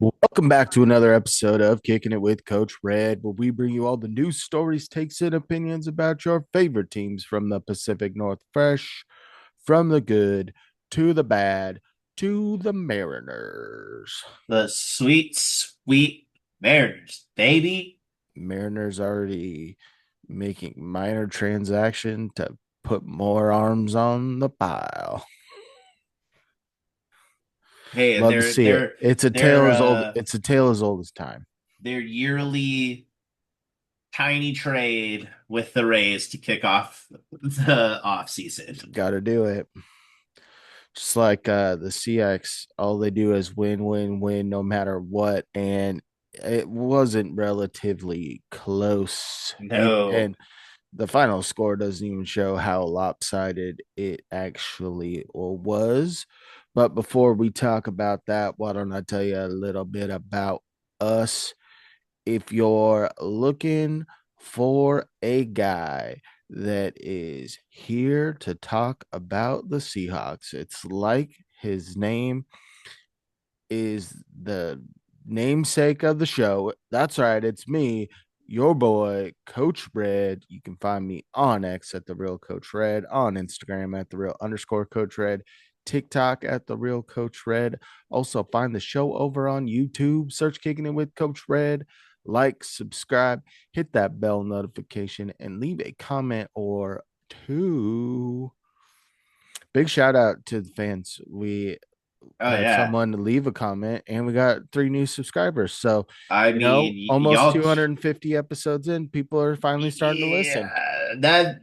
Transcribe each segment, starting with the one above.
Welcome back to another episode of Kicking It with Coach Red, where we bring you all the news, stories, takes, and opinions about your favorite teams from the Pacific North, fresh from the good to the bad to the Mariners. The sweet, sweet Mariners, baby. Mariners already making minor transaction to put more arms on the pile. Hey, and Love to their see it. their It's a tale their as old. uh It's a tale as old as time. their yearly tiny trade with the Rays to kick off the off season. Got to do it. Just like the Seahawks, all they do is win, win, win, no matter what. And it wasn't relatively close. And No. the final score doesn't even show how lopsided it actually was. But before we talk about that, why don't I tell you a little bit about us? If you're looking for a guy that is here to talk about the Seahawks, it's like his name is the namesake of the show. That's right, it's me, your boy, Coach Red. You can find me on X at the real Coach Red, on Instagram at the real underscore Coach Red, TikTok at the real Coach Red. Also, find the show over on YouTube. Search Kicking It with Coach Red. Like, subscribe, hit that bell notification, and leave a comment or two. Big shout out to the fans. We Oh had yeah. someone to leave a comment and we got 3 new subscribers. So, I mean, almost y'all. 250 episodes in, people are finally starting to listen. Yeah,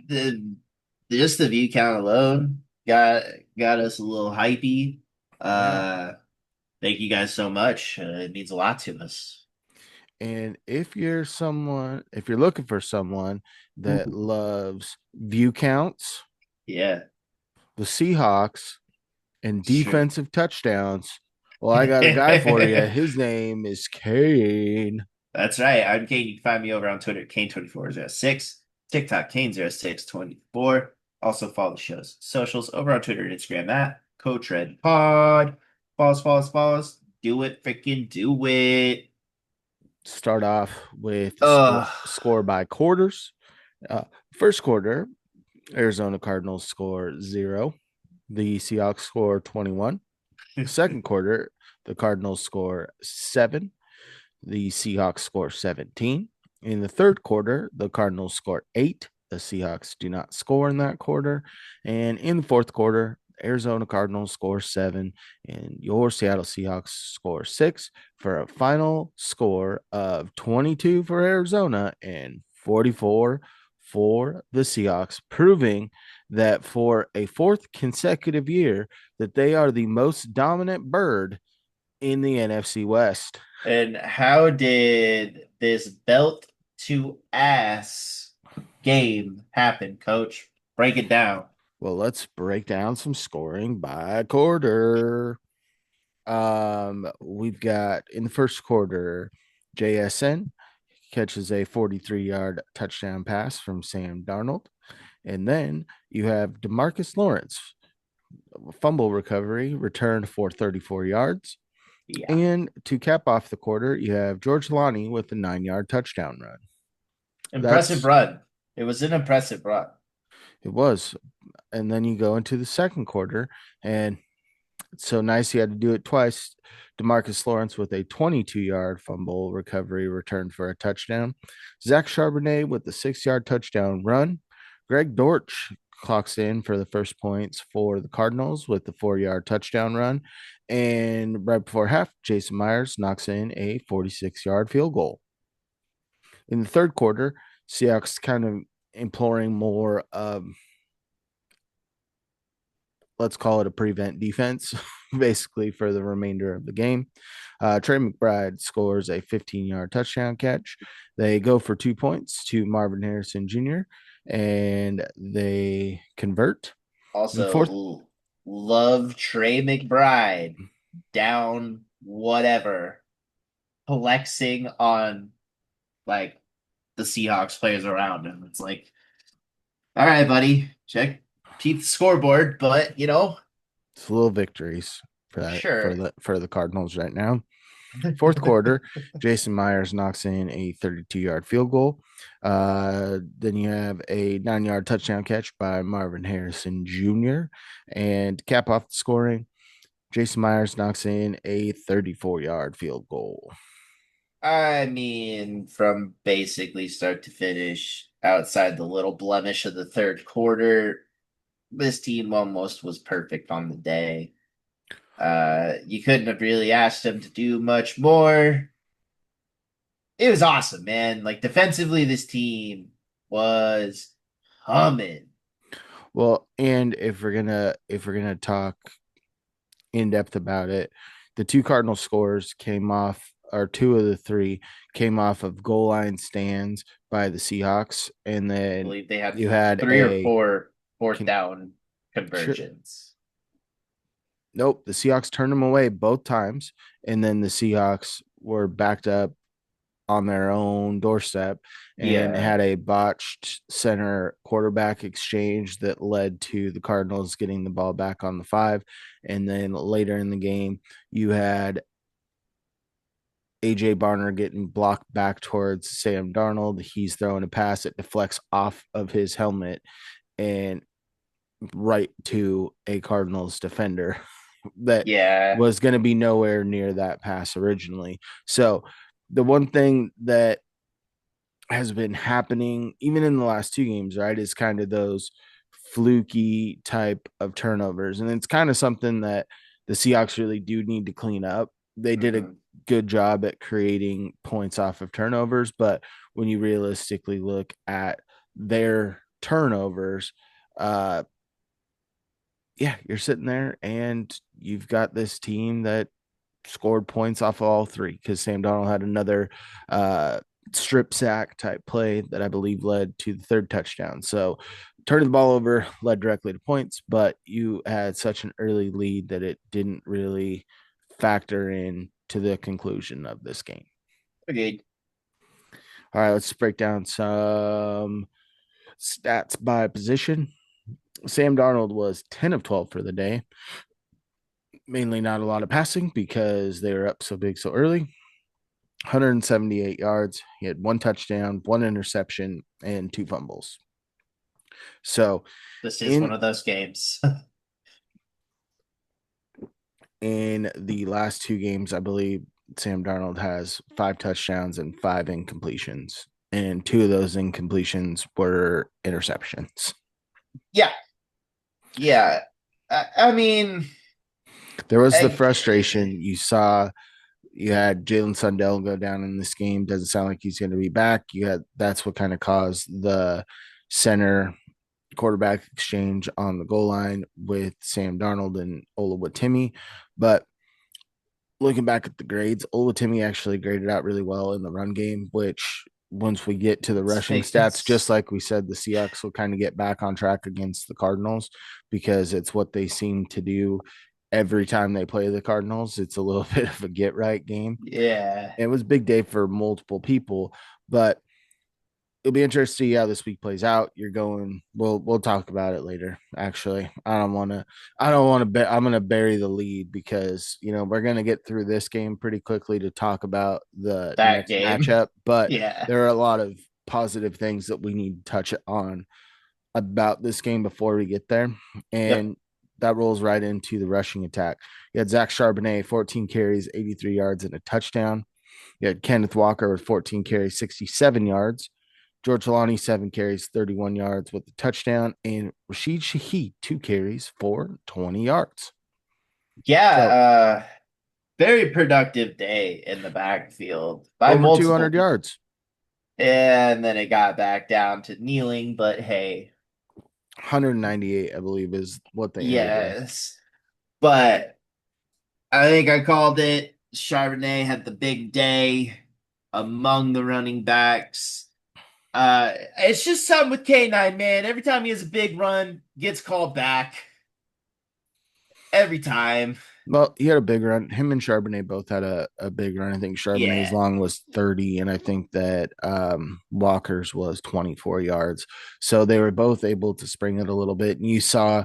just the view count alone got us a little hypey. Yeah. Uh, Thank you guys so much. It means a lot to us. And if you're looking for someone that loves view counts, Yeah, the Seahawks, and sure. defensive touchdowns, well, I got a guy for you. His name is Kane. That's right. I'm Kane. You can find me over on Twitter, Kane2406, TikTok, Kane0624. Also follow the show's socials over on Twitter and Instagram at Coach Red Pod. Follow us. Do it, freaking do it. Start off with Ugh. score by quarters. Uh, First quarter, Arizona Cardinals score 0. The Seahawks score 21. Second quarter, the Cardinals score 7. The Seahawks score 17. In the third quarter, the Cardinals score 8. The Seahawks do not score in that quarter. And in the fourth quarter, Arizona Cardinals score 7 and your Seattle Seahawks score 6 for a final score of 22 for Arizona and 44 for the Seahawks, proving that for a fourth consecutive year that they are the most dominant bird in the NFC West. And how did this belt to ass game happen, Coach? Break it down. Well, let's break down some scoring by quarter. We've got in the first quarter, JSN catches a 43-yard touchdown pass from Sam Darnold. And then you have Demarcus Lawrence, fumble recovery, returned for 34 yards. Yeah. And to cap off the quarter, you have George Lonnie with a 9-yard touchdown run. Impressive That's run. It was an impressive run. it was. And then you go into the second quarter, and it's so nice he had to do it twice. Demarcus Lawrence with a 22-yard fumble recovery return for a touchdown. Zach Charbonnet with the 6-yard touchdown run. Greg Dortch clocks in for the first points for the Cardinals with the 4-yard touchdown run. And right before half, Jason Myers knocks in a 46-yard field goal. In the third quarter, Seahawks kind of imploring more let's call it a prevent defense, basically for the remainder of the game. Trey McBride scores a 15-yard touchdown catch. They go for 2 points to Marvin Harrison Jr. and they convert. In the Also, fourth, love Trey McBride down whatever, flexing on like the Seahawks players around him. It's like, all right, buddy, keep the scoreboard, but it's little victories for that sure. for the Cardinals right now. Fourth quarter, Jason Myers knocks in a 32-yard field goal. Then you have a 9-yard touchdown catch by Marvin Harrison Jr. And cap off the scoring, Jason Myers knocks in a 34-yard field goal. I mean, from basically start to finish, outside the little blemish of the third quarter, this team almost was perfect on the day. You couldn't have really asked them to do much more. It was awesome, man. Like defensively, this team was humming. Well, and if we're gonna talk in depth about it, the two Cardinal scores came off, or two of the three came off of goal line stands by the Seahawks, and I then believe they had you had three or a four fourth can, down sure, conversions. nope, the Seahawks turned them away both times, and then the Seahawks were backed up on their own doorstep and Yeah, had a botched center quarterback exchange that led to the Cardinals getting the ball back on the 5. And then later in the game, you had AJ Barner getting blocked back towards Sam Darnold. He's throwing a pass that deflects off of his helmet and right to a Cardinals defender that yeah. was going to be nowhere near that pass originally. So the one thing that has been happening even in the last two games, right, is kind of those fluky type of turnovers. And it's kind of something that the Seahawks really do need to clean up. They did a Mhm. good job at creating points off of turnovers, but when you realistically look at their turnovers, uh, yeah, you're sitting there and you've got this team that scored points off of all three because Sam Donald had another uh, strip sack type play that I believe led to the third touchdown. So turning the ball over led directly to points, but you had such an early lead that it didn't really factor in to the conclusion of this game. Okay. All right, let's break down some stats by position. Sam Darnold was 10 of 12 for the day, mainly not a lot of passing because they were up so big so early. 178 yards. He had one touchdown, one interception, and two fumbles. So This is one in of those games. in the last two games, I believe Sam Darnold has five touchdowns and five incompletions, and two of those incompletions were interceptions. Yeah, yeah. I mean, There was the I, frustration you saw. You had Jalen Sundell go down in this game. Doesn't sound like he's going to be back. You had that's what kind of caused the center quarterback exchange on the goal line with Sam Darnold and Olawatimi. But looking back at the grades, Olawatimi actually graded out really well in the run game, which once we get to the rushing stats, just it's like we said, the Seahawks will kind of get back on track against the Cardinals because it's what they seem to do every time they play the Cardinals. It's a little bit of a get right game. yeah. It was a big day for multiple people, but it'll be interesting to see how this week plays out. You're going. We'll talk about it later. Actually, I don't want to. I don't want to. I'm going to bury the lead because we're going to get through this game pretty quickly to talk about the That next game. matchup. But Yeah. there are a lot of positive things that we need to touch on about this game before we get there, Yep. and that rolls right into the rushing attack. You had Zach Charbonnet, 14 carries, 83 yards, and a touchdown. You had Kenneth Walker with 14 carries, 67 yards. George Talani, 7 carries, 31 yards with the touchdown. And Rashid Shaheed, 2 carries for 20 yards. So Yeah. Very productive day in the backfield by over multiple 200 people. yards, And then it got back down to kneeling, but hey, 198, I believe, is what they ended with. yes. But I think I called it. Charbonnet had the big day among the running backs. It's just something with K9, man. Every time he has a big run, gets called back. Every time. Well, he had a big run. Him and Charbonnet both had a big run. I think Charbonnet's Yeah. long was 30, and I think that Walker's was 24 yards. So they were both able to spring it a little bit. And you saw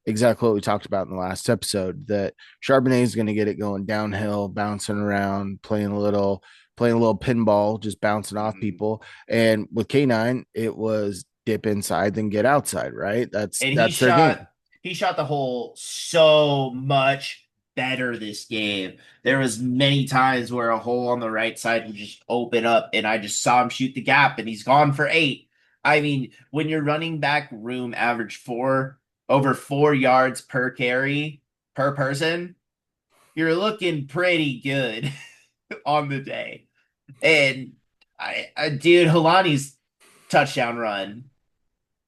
exactly what we talked about in the last episode, that Charbonnet is going to get it going downhill, bouncing around, playing a little pinball, just bouncing off Mhm. people. And with K9, it was dip inside then get outside, right? That's And that's their game. he shot the hole so much better this game. There was many times where a hole on the right side would just open up and I just saw him shoot the gap and he's gone for 8. I mean, when your running back room average over 4 yards per carry per person, you're looking pretty good on the day. And dude, Halani's touchdown run.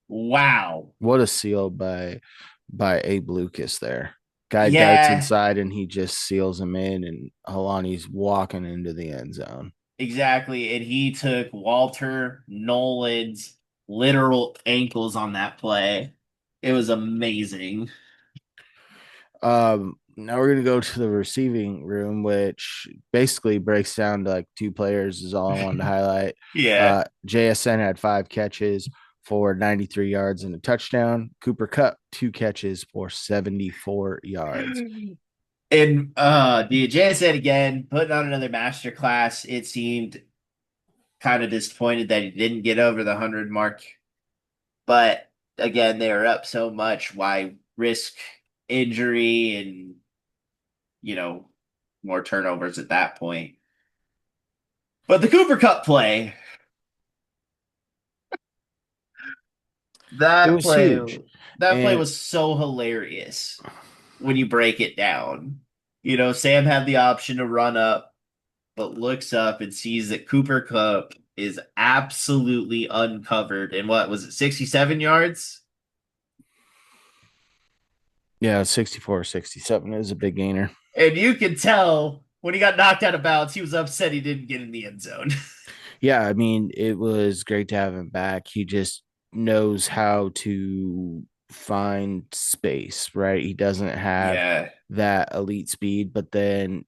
Wow. What a seal by Abe Lucas there. Guy darts Yeah, inside and he just seals him in, and Halani's walking into the end zone. exactly. And he took Walter Nolan's literal ankles on that play. It was amazing. Now we're gonna go to the receiving room, which basically breaks down to like two players is all I wanted to highlight. Yeah. JSN had 5 catches for 93 yards and a touchdown. Cooper Kupp 2 catches for 74 yards. And DJ said again, putting on another master class. It seemed kind of disappointed that he didn't get over the 100 mark. But again, they were up so much. Why risk injury and, you know, more turnovers at that point? But the Cooper Cup play, It that was play, huge. that play And was so hilarious when you break it down. Sam had the option to run up, but looks up and sees that Cooper Cup is absolutely uncovered. And what was it, 67 yards? yeah, 64-67 is a big gainer. And you can tell when he got knocked out of bounds, he was upset he didn't get in the end zone. Yeah, I mean, it was great to have him back. He just knows how to find space, right? He doesn't have Yeah. that elite speed, but then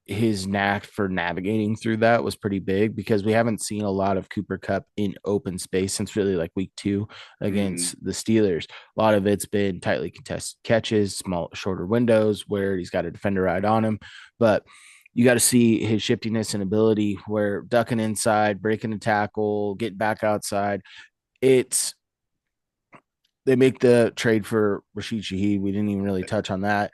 his knack for navigating through that was pretty big because we haven't seen a lot of Cooper Cup in open space since really like week 2 Mm-hmm. against the Steelers. A lot of it's been tightly contested catches, small, shorter windows where he's got a defender right on him. But you got to see his shiftiness and ability where ducking inside, breaking a tackle, getting back outside. It's They make the trade for Rashid Shaheed. We didn't even really touch on that.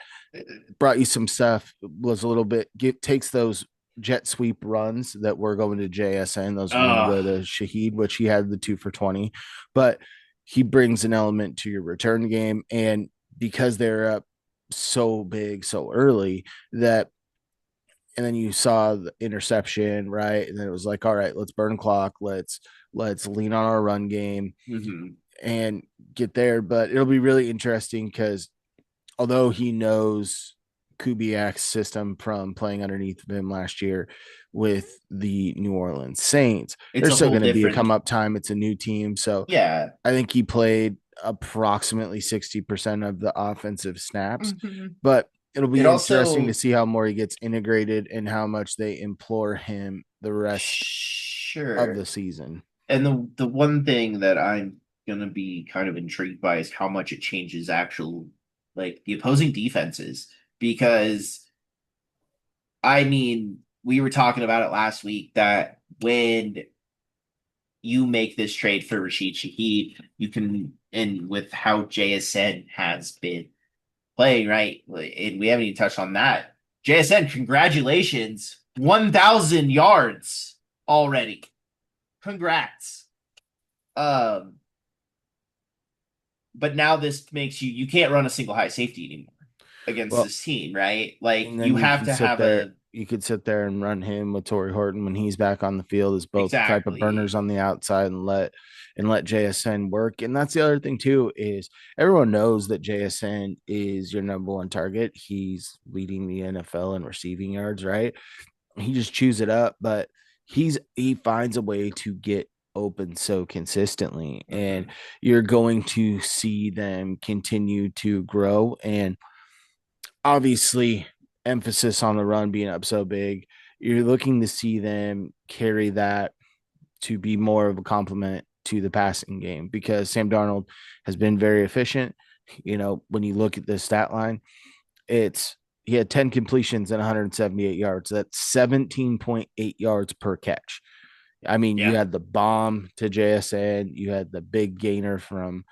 Brought you some stuff. Was a little bit takes those jet sweep runs that were going to JSN. Those are going to Uh, go to Shaheed, which he had the 2 for 20. But he brings an element to your return game, and because they're up so big so early that. And then you saw the interception, right? And then it was like, all right, let's burn clock. Let's lean on our run game mhm. and get there. But it'll be really interesting because although he knows Kubiak's system from playing underneath him last year with the New Orleans Saints, It's there's a still whole going to be a different. come up time. It's a new team. So Yeah. I think he played approximately 60% of the offensive snaps, Mhm. but it'll It be interesting to also, see how more he gets integrated and how much they implore him the rest of sure. the season. And the one thing that I'm gonna be kind of intrigued by is how much it changes actual like the opposing defenses. Because I mean, we were talking about it last week that when you make this trade for Rashid Shaheed, you can, and with how JSN has been playing, right? And we haven't even touched on that. JSN, congratulations, 1,000 yards already. Congrats. Um, but now this makes you can't run a single high safety anymore against Well, this team, right? Like and then you have to have a you could sit there and run him with Torrey Horton when he's back on the field as both type of burners exactly. on the outside and let JSN work. And that's the other thing too is everyone knows that JSN is your number one target. He's leading the NFL in receiving yards, right? He just chews it up, but he finds a way to get open so consistently, and Mhm. you're going to see them continue to grow. And obviously, emphasis on the run being up so big, you're looking to see them carry that to be more of a complement to the passing game because Sam Darnold has been very efficient. When you look at the stat line, it's he had 10 completions and 178 yards. That's 17.8 yards per catch. I mean, you Yeah. had the bomb to JSN, you had the big gainer from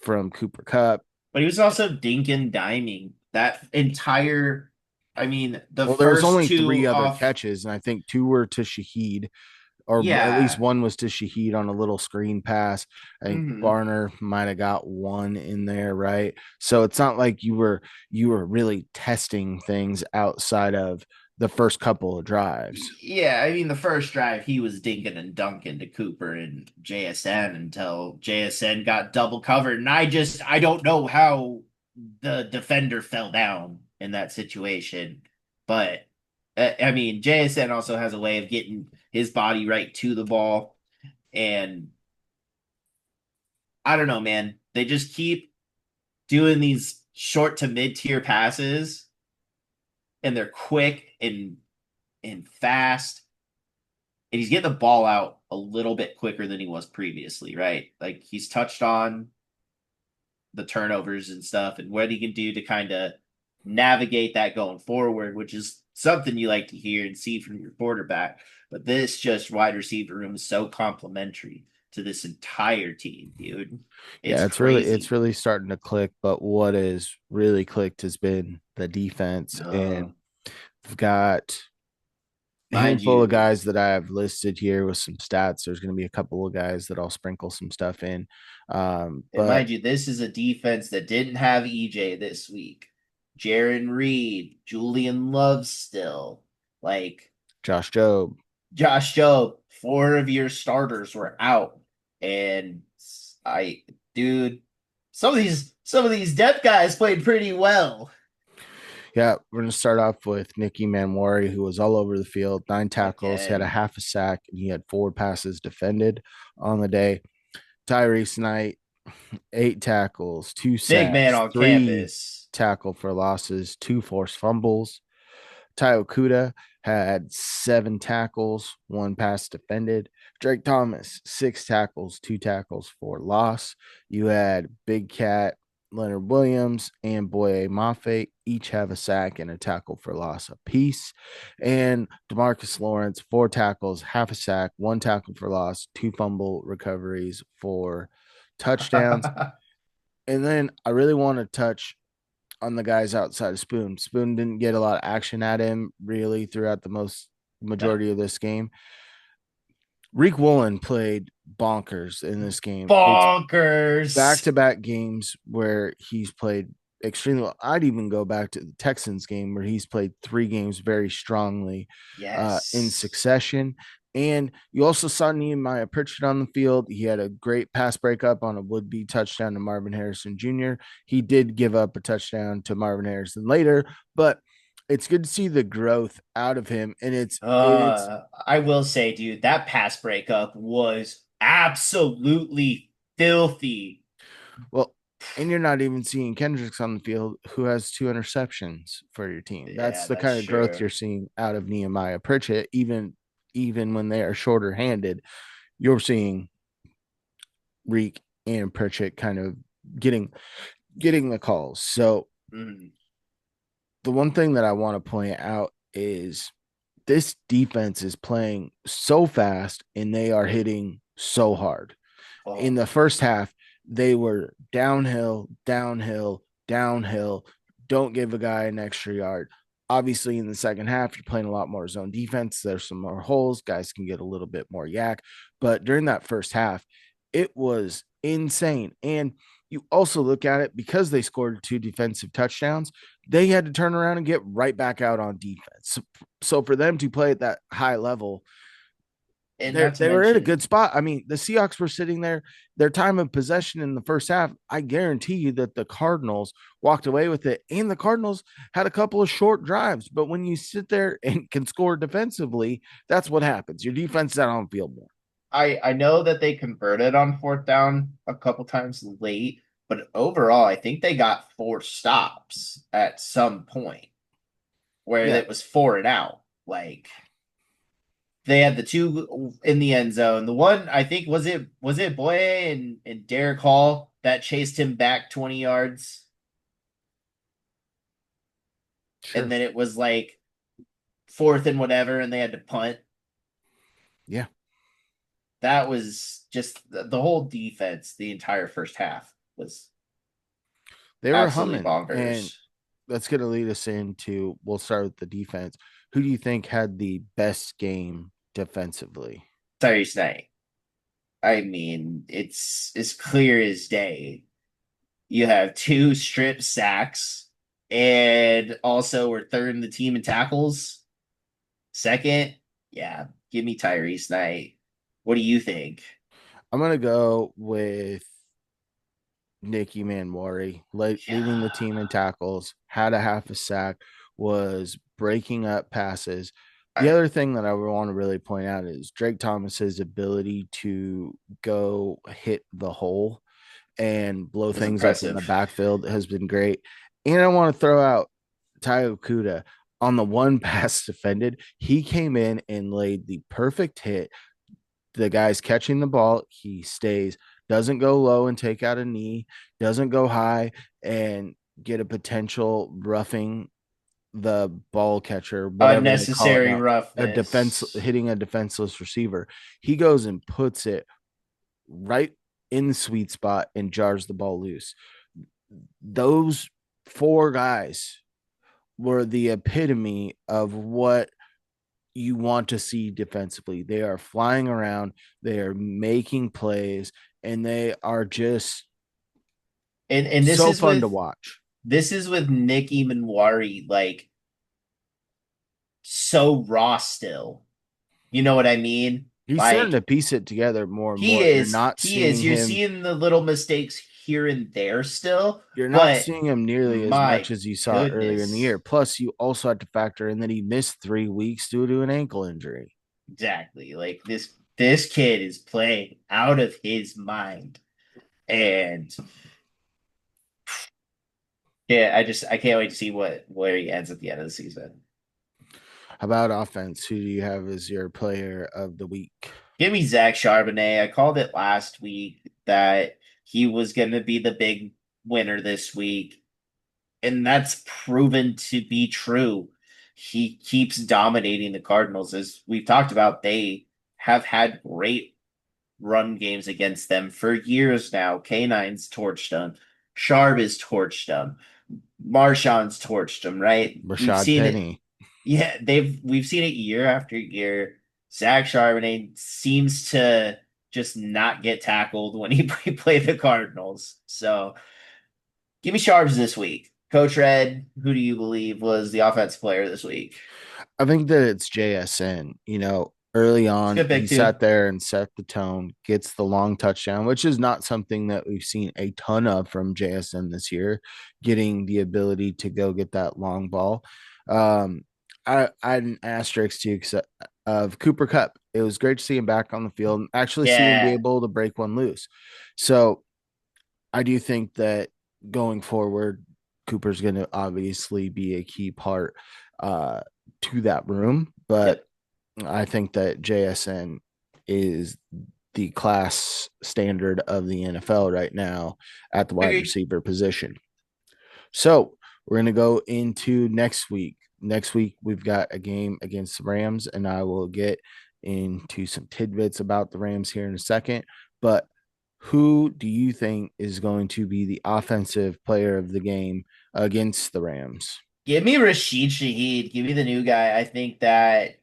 Cooper Cup. But he was also dinking diming that entire. I mean, the Well, there was first only two three other off. catches, and I think two were to Shaheed, or at least Yeah. one was to Shaheed on a little screen pass. I think Hmm. Barner might have got one in there, right? So it's not like you were really testing things outside of the first couple of drives. Yeah, I mean, the first drive, he was dinking and dunking to Cooper and JSN until JSN got double covered. And I don't know how the defender fell down in that situation. But, I mean, JSN also has a way of getting his body right to the ball. And I don't know, man. They just keep doing these short to mid tier passes, and they're quick and fast, and he's getting the ball out a little bit quicker than he was previously, right? Like he's touched on the turnovers and stuff and what he can do to kind of navigate that going forward, which is something you like to hear and see from your quarterback. But this just wide receiver room is so complimentary to this entire team, dude. It's Yeah, it's crazy. really starting to click, but what has really clicked has been the defense. Uh, And we've got a mind handful of you, guys that I have listed here with some stats. There's going to be a couple of guys that I'll sprinkle some stuff in. and But mind you, this is a defense that didn't have EJ this week. Jaron Reed, Julian Love still. Like Josh Jobe, Josh Jobe, four of your starters were out. And I dude, some of these depth guys played pretty well. yeah, we're going to start off with Nicky Manwari, who was all over the field, 9 tackles. He had a Again. half a sack, and he had 4 passes defended on the day. Tyrese Knight, 8 tackles, two Big man sacks, on three campus. tackle for losses, 2 forced fumbles. Ty Okuda had 7 tackles, 1 pass defended. Drake Thomas, 6 tackles, 2 tackles for loss. You had Big Cat, Leonard Williams, and Boye Mafe each have a sack and a tackle for loss apiece. And Demarcus Lawrence, 4 tackles, half a sack, 1 tackle for loss, 2 fumble recoveries for touchdowns. And then I really want to touch on the guys outside of Spoon. Spoon didn't get a lot of action at him really throughout the majority of this game. Reek Woolen played bonkers in this game. It's back Bonkers. to back games where he's played extremely well. I'd even go back to the Texans game where he's played 3 games very strongly in Yes. succession. And you also saw Nehemiah Pritchett on the field. He had a great pass breakup on a would be touchdown to Marvin Harrison Jr. He did give up a touchdown to Marvin Harrison later, but it's good to see the growth out of him. And it's I will say, dude, that pass breakup was absolutely filthy. well, and you're not even seeing Kendricks on the field, who has 2 interceptions for your team. That's Yeah, the that's kind of growth true. you're seeing out of Nehemiah Pritchett. Even when they are shorter handed, you're seeing Reek and Pritchett kind of getting getting the calls. So Mhm. the one thing that I want to point out is this defense is playing so fast and they are hitting so hard. In Oh, the first half, they were downhill, downhill, downhill. Don't give a guy an extra yard. Obviously, in the second half, you're playing a lot more zone defense. There's some more holes. Guys can get a little bit more yak. But during that first half, it was insane. And you also look at it because they scored 2 defensive touchdowns, they had to turn around and get right back out on defense. So for them to play at that high level, and they not to they were in a good mention, spot. I mean, the Seahawks were sitting there, their time of possession in the first half. I guarantee you that the Cardinals walked away with it, and the Cardinals had a couple of short drives. But when you sit there and can score defensively, that's what happens. Your defense is out on field more. I know that they converted on fourth down a couple times late, but overall, I think they got four stops at some point where Yeah, it was four and out. Like they had the two in the end zone. The one I think was it Boye and Derek Hall that chased him back 20 yards, and Sure. then it was like fourth and whatever, and they had to punt. Yeah. That was just the whole defense. The entire first half was They were absolutely humming. And bonkers. that's going to lead us into, we'll start with the defense. Who do you think had the best game defensively? Tyrese Knight. I mean, it's as clear as day. You have two strip sacks, and also we're third in the team in tackles. Second, yeah, give me Tyrese Knight. What do you think? I'm going to go with Nicky Manwari, leading the Yeah, team in tackles, had a half a sack, was breaking up passes. The I, other thing that I want to really point out is Drake Thomas's ability to go hit the hole and blow was things up in the impressive. backfield has been great. And I want to throw out Tayo Kuda on the one pass defended. He came in and laid the perfect hit. The guy's catching the ball. He stays, doesn't go low and take out a knee, doesn't go high and get a potential roughing the ball catcher, whatever they call it Unnecessary now, a defense roughness. hitting a defenseless receiver. He goes and puts it right in the sweet spot and jars the ball loose. Those four guys were the epitome of what you want to see defensively. They are flying around, they are making plays, and they are just And so fun to watch. this is with Nicky Manwari, like so raw still. You know what I mean? He's starting Like to piece it together more and more. he is. You're seeing the little mistakes here and there still, You're not but seeing him nearly as much my as you saw earlier in the year. goodness. Plus, you also have to factor in that he missed 3 weeks due to an ankle injury. Exactly. Like this kid is playing out of his mind. And yeah, I can't wait to see where he ends at the end of the season. How about offense? Who do you have as your player of the week? Give me Zach Charbonnet. I called it last week that he was gonna be the big winner this week. And that's proven to be true. He keeps dominating the Cardinals. As we've talked about, they have had great run games against them for years now. Canine's torched them. Sharp is torched them. Marshawn's torched them, right? We've Rashad seen it. Penny. Yeah, we've seen it year after year. Zach Charbonnet seems to just not get tackled when he play the Cardinals. So give me Sharps this week. Coach Red, who do you believe was the offensive player this week? I think that it's JSN. Early It's a on, good he pick too. sat there and set the tone, gets the long touchdown, which is not something that we've seen a ton of from JSN this year, getting the ability to go get that long ball. Um, I had an asterisk too of Cooper Cup. It was great to see him back on the field and actually see him be Yeah. able to break one loose. So I do think that going forward, Cooper's going to obviously be a key part uh, to that room, but Yep. I think that JSN is the class standard of the NFL right now at the wide Agreed. receiver position. So we're going to go into next week. Next week, we've got a game against the Rams, and I will get into some tidbits about the Rams here in a second. But who do you think is going to be the offensive player of the game against the Rams? Give me Rashid Shaheed. Give me the new guy. I think that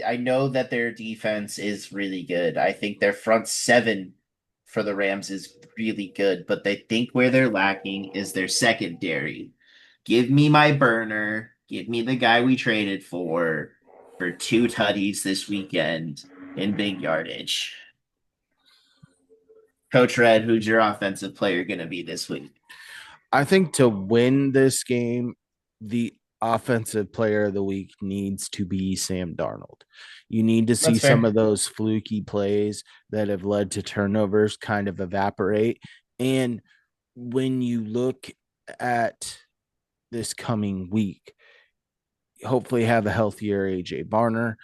I know that their defense is really good. I think their front seven for the Rams is really good, but they think where they're lacking is their secondary. Give me my burner. Give me the guy we traded for two tutties this weekend in big yardage. Coach Red, who's your offensive player going to be this week? I think to win this game, the offensive player of the week needs to be Sam Darnold. You need to see That's some fair. of those fluky plays that have led to turnovers kind of evaporate. And when you look at this coming week, hopefully have a healthier AJ Barner.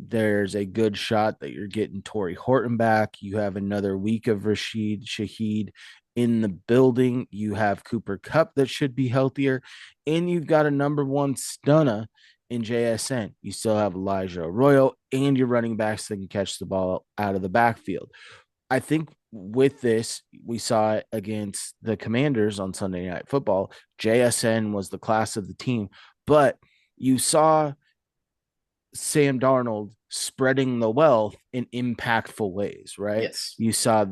There's a good shot that you're getting Torrey Horton back. You have another week of Rashid Shaheed in the building. You have Cooper Kupp that should be healthier. And you've got a number one stunner in JSN. You still have Elijah Arroyo and your running backs that can catch the ball out of the backfield. I think with this, we saw it against the Commanders on Sunday Night Football. JSN was the class of the team, but you saw Sam Darnold spreading the wealth in impactful ways, right? Yes. You saw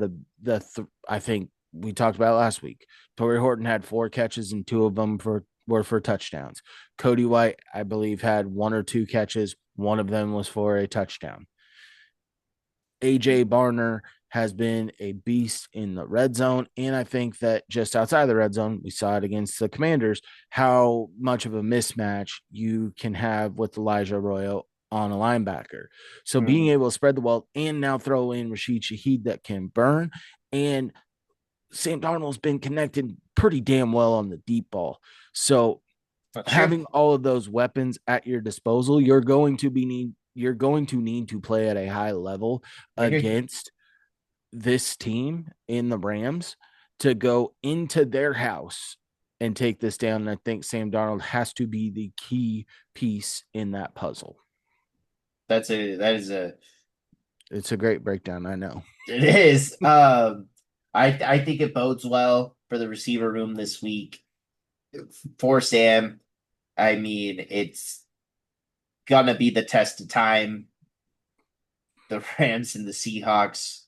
I think we talked about last week. Torrey Horton had 4 catches and 2 of them were for touchdowns. Cody White, I believe, had 1 or 2 catches. One of them was for a touchdown. AJ Barner has been a beast in the red zone. And I think that just outside the red zone, we saw it against the Commanders, how much of a mismatch you can have with Elijah Arroyo on a linebacker. So being able to spread the wealth and now throw in Rashid Shaheed that can burn. And Sam Darnold's been connected pretty damn well on the deep ball. So That's true. having all of those weapons at your disposal, you're going to need to play at a high level I agree. against this team in the Rams to go into their house and take this down. And I think Sam Darnold has to be the key piece in that puzzle. That is a It's a great breakdown, I know. it is. I think it bodes well for the receiver room this week for Sam. I mean, it's gonna be the test of time. The Rams and the Seahawks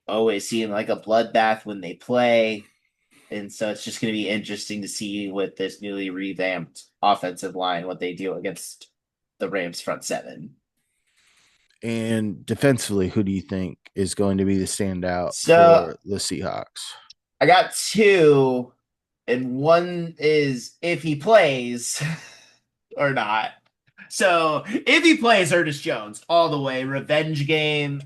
always seem like a bloodbath when they play. And so it's just going to be interesting to see with this newly revamped offensive line what they do against the Rams front seven. And defensively, who do you think is going to be the standout So for the Seahawks? I got two, and one is if he plays or not. So if he plays, Ernest Jones all the way, revenge game.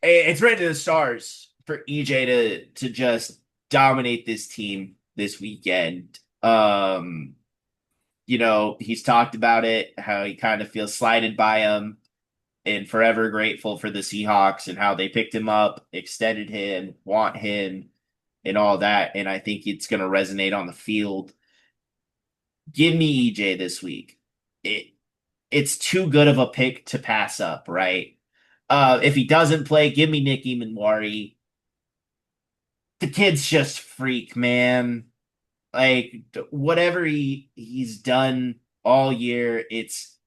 It's written in the stars for EJ to just dominate this team this weekend. He's talked about it, how he kind of feels slighted by him and forever grateful for the Seahawks and how they picked him up, extended him, want him, and all that. And I think it's going to resonate on the field. Give me EJ this week. It's too good of a pick to pass up, right? If he doesn't play, give me Nicky Manwari. The kid's just freak, man. Like whatever he's done all year, it's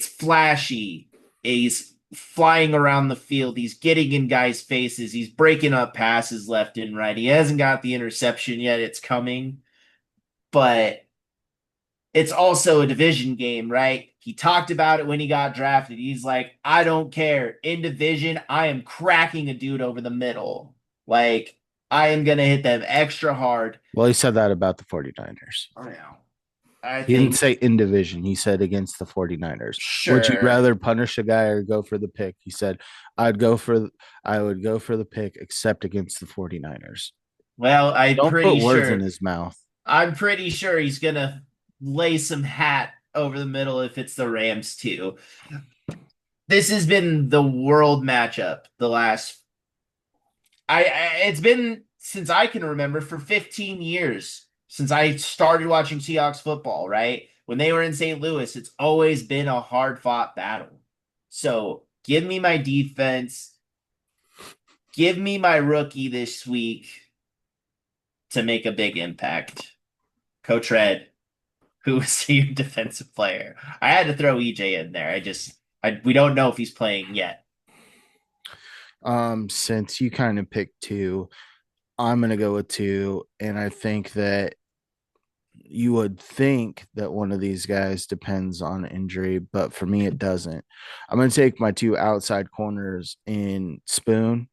flashy. He's flying around the field. He's getting in guys' faces. He's breaking up passes left and right. He hasn't got the interception yet. It's coming, but it's also a division game, right? He talked about it when he got drafted. He's like, I don't care. In division, I am cracking a dude over the middle. Like, I am going to hit them extra hard. Well, he said that about the 49ers. I know. I He didn't think, say in division. He said against the 49ers. Would you sure. rather punish a guy or go for the pick? He said, I would go for the pick except against the 49ers. Well, Don't put words in his mouth. I'm pretty sure he's going to lay some hat over the middle if it's the Rams, too. This has been the world matchup the last it's been since I can remember for 15 years since I started watching Seahawks football, right? When they were in St. Louis, it's always been a hard fought battle. So give me my defense, give me my rookie this week to make a big impact. Coach Red, who is your defensive player? I had to throw EJ in there. We don't know if he's playing yet. Since you kind of picked two, I'm gonna go with two, and I think that you would think that one of these guys depends on injury, but for me, it doesn't. I'm going to take my 2 outside corners in Spoon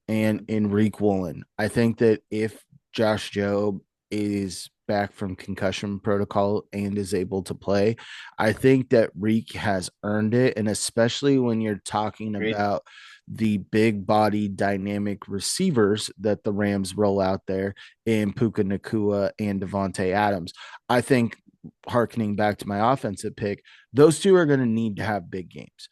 and in Reek Woolen. I think that if Josh Jobe is back from concussion protocol and is able to play, I think that Reek has earned it. And especially when you're talking Agreed. about the big body dynamic receivers that the Rams roll out there in Puka Nakua and Devontae Adams. I think Harkening back to my offensive pick, those two are going to need to have big games.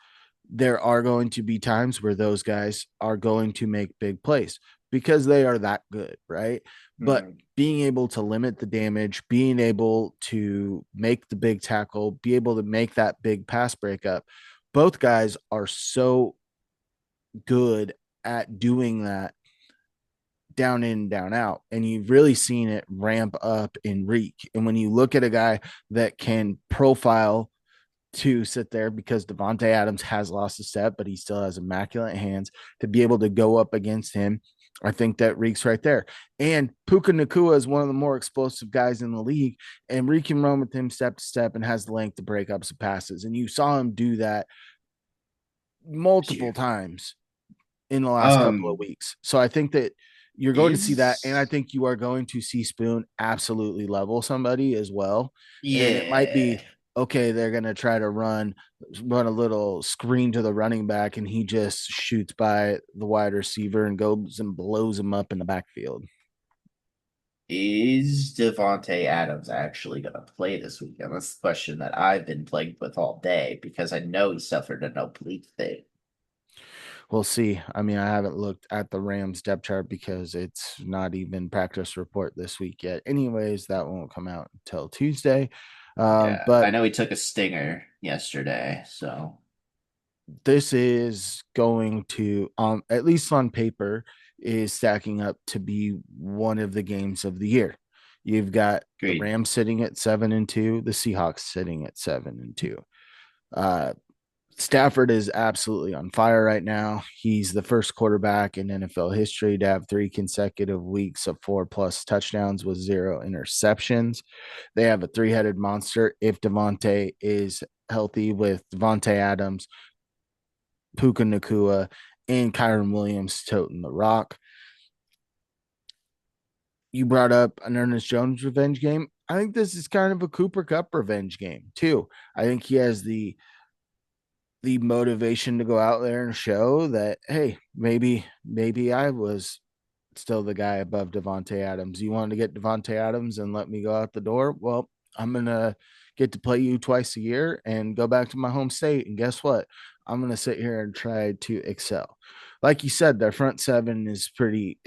There are going to be times where those guys are going to make big plays because they are that good, right? But Mhm. being able to limit the damage, being able to make the big tackle, be able to make that big pass breakup, both guys are so good at doing that down in, down out. And you've really seen it ramp up in Reek. And when you look at a guy that can profile to sit there because Devontae Adams has lost a step, but he still has immaculate hands to be able to go up against him. I think that Reek's right there. And Puka Nakua is one of the more explosive guys in the league, and Reek can run with him step to step and has the length to break up some passes. And you saw him do that This multiple year. times in the last couple of Um, weeks. So I think that you're going to see that. And I is think you are going to see Spoon absolutely level somebody as well. And it might yeah. be okay, they're going to try to run a little screen to the running back, and he just shoots by the wide receiver and goes and blows him up in the backfield. Is Devonte Adams actually going to play this weekend? That's the question that I've been plagued with all day because I know he suffered an oblique thing. We'll see. I mean, I haven't looked at the Rams depth chart because it's not even practice report this week yet. Anyways, that won't come out until Tuesday. Yeah, I But know he took a stinger yesterday, so this is going to, at least on paper, is stacking up to be one of the games of the year. You've got the agreed. Rams sitting at 7-2, the Seahawks sitting at 7-2. Uh, Stafford is absolutely on fire right now. He's the first quarterback in NFL history to have 3 consecutive weeks of 4+ touchdowns with 0 interceptions. They have a three-headed monster if Devontae is healthy with Devontae Adams, Puka Nakua, and Kyron Williams toting the rock. You brought up an Ernest Jones revenge game. I think this is kind of a Cooper Cup revenge game too. I think he has the motivation to go out there and show that, hey, maybe I was still the guy above Devonte Adams. You wanted to get Devonte Adams and let me go out the door? Well, I'm gonna get to play you twice a year and go back to my home state. And guess what? I'm gonna sit here and try to excel. Like you said, their front seven is pretty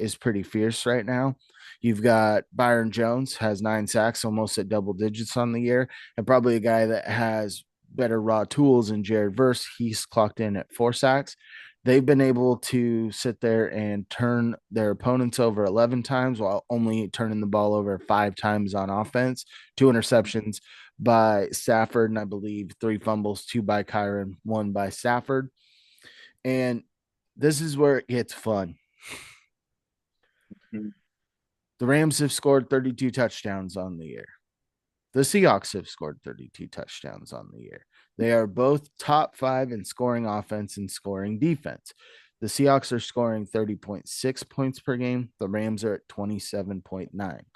fierce right now. You've got Byron Jones has 9 sacks, almost at double digits on the year, and probably a guy that has better raw tools than Jared Verse. He's clocked in at 4 sacks. They've been able to sit there and turn their opponents over 11 times while only turning the ball over 5 times on offense. 2 interceptions by Stafford, and I believe 3 fumbles, 2 by Kyron, 1 by Stafford. And this is where it gets fun. Mhm. The Rams have scored 32 touchdowns on the year. The Seahawks have scored 32 touchdowns on the year. They are both top 5 in scoring offense and scoring defense. The Seahawks are scoring 30.6 points per game. The Rams are at 27.9.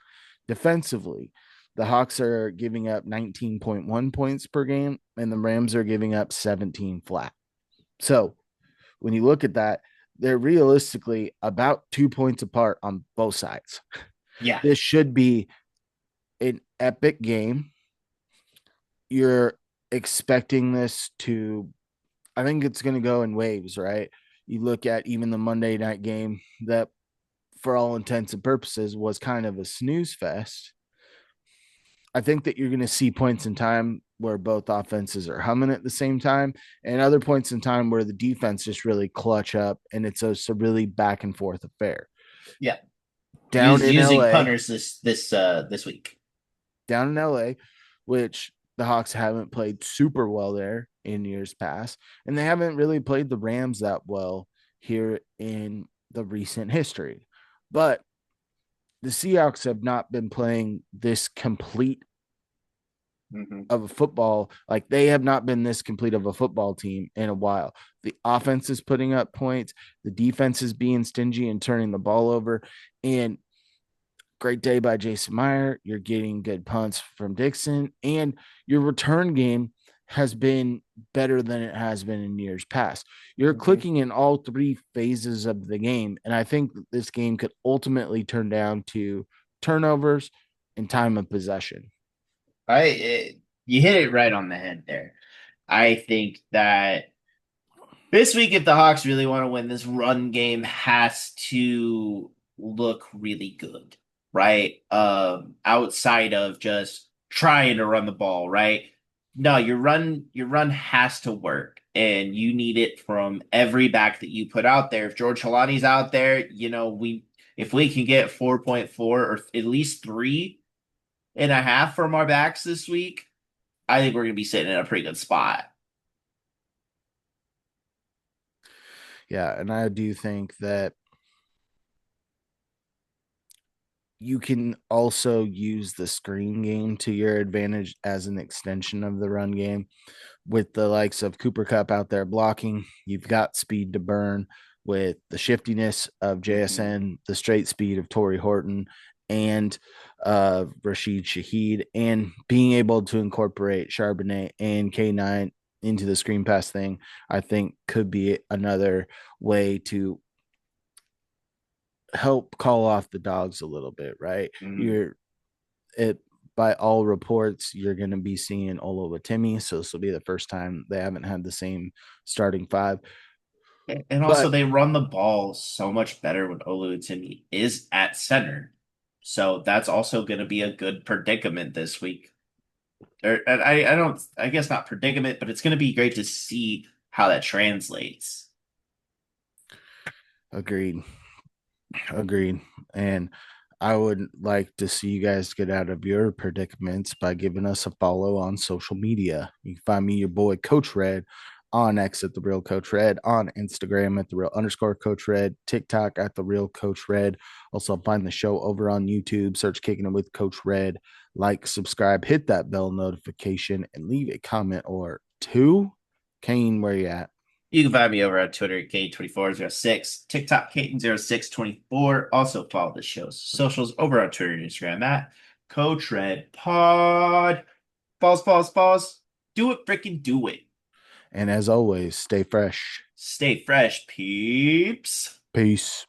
Defensively, the Hawks are giving up 19.1 points per game, and the Rams are giving up 17 flat. So when you look at that, they're realistically about 2 points apart on both sides. Yeah. This should be an epic game. You're expecting this to, I think it's going to go in waves, right? You look at even the Monday night game that, for all intents and purposes, was kind of a snooze fest. I think that you're going to see points in time where both offenses are humming at the same time, and other points in time where the defense just really clutch up and it's a really back and forth affair. Yeah. Down in Using LA, punters this week. down in LA, which the Hawks haven't played super well there in years past, and they haven't really played the Rams that well here in the recent history. But the Seahawks have not been playing this complete Mhm. of a football, like they have not been this complete of a football team in a while. The offense is putting up points, the defense is being stingy and turning the ball over, and great day by Jason Meyer. You're getting good punts from Dixon, and your return game has been better than it has been in years past. You're Mhm. clicking in all 3 phases of the game, and I think this game could ultimately turn down to turnovers and time of possession. You hit it right on the head there. I think that this week, if the Hawks really want to win, this run game has to look really good, right? Outside of just trying to run the ball, right? No, your run has to work, and you need it from every back that you put out there. If George Halani's out there, we if we can get 4.4 or at least 3.5 from our backs this week, I think we're gonna be sitting in a pretty good spot. Yeah, and I do think that you can also use the screen game to your advantage as an extension of the run game. With the likes of Cooper Cup out there blocking, you've got speed to burn with the shiftiness of Mhm. JSN, the straight speed of Torrey Horton, and Rashid Shaheed, and being able to incorporate Charbonnet and K9 into the screen pass thing, I think could be another way to help call off the dogs a little bit, right? Mhm. You're it by all reports, you're going to be seeing Olo with Timmy. So this will be the first time they haven't had the same starting five. And also, But they run the ball so much better when Oluwatimi is at center. So that's also going to be a good predicament this week. And I don't, I guess not predicament, but it's going to be great to see how that translates. agreed. Agreed. And I would like to see you guys get out of your predicaments by giving us a follow on social media. You can find me, your boy, Coach Red, on X at the Real Coach Red, on Instagram at the Real underscore Coach Red, TikTok at the Real Coach Red. Also, find the show over on YouTube. Search Kicking It with Coach Red. Like, subscribe, hit that bell notification, and leave a comment or two. Kane, where you at? You can find me over on Twitter at K2406, TikTok Kate0624. Also follow the show's socials over on Twitter and Instagram at Coach Red Pod. Balls, balls, balls. Do it, freaking do it. And as always, stay fresh. Stay fresh, peeps. Peace.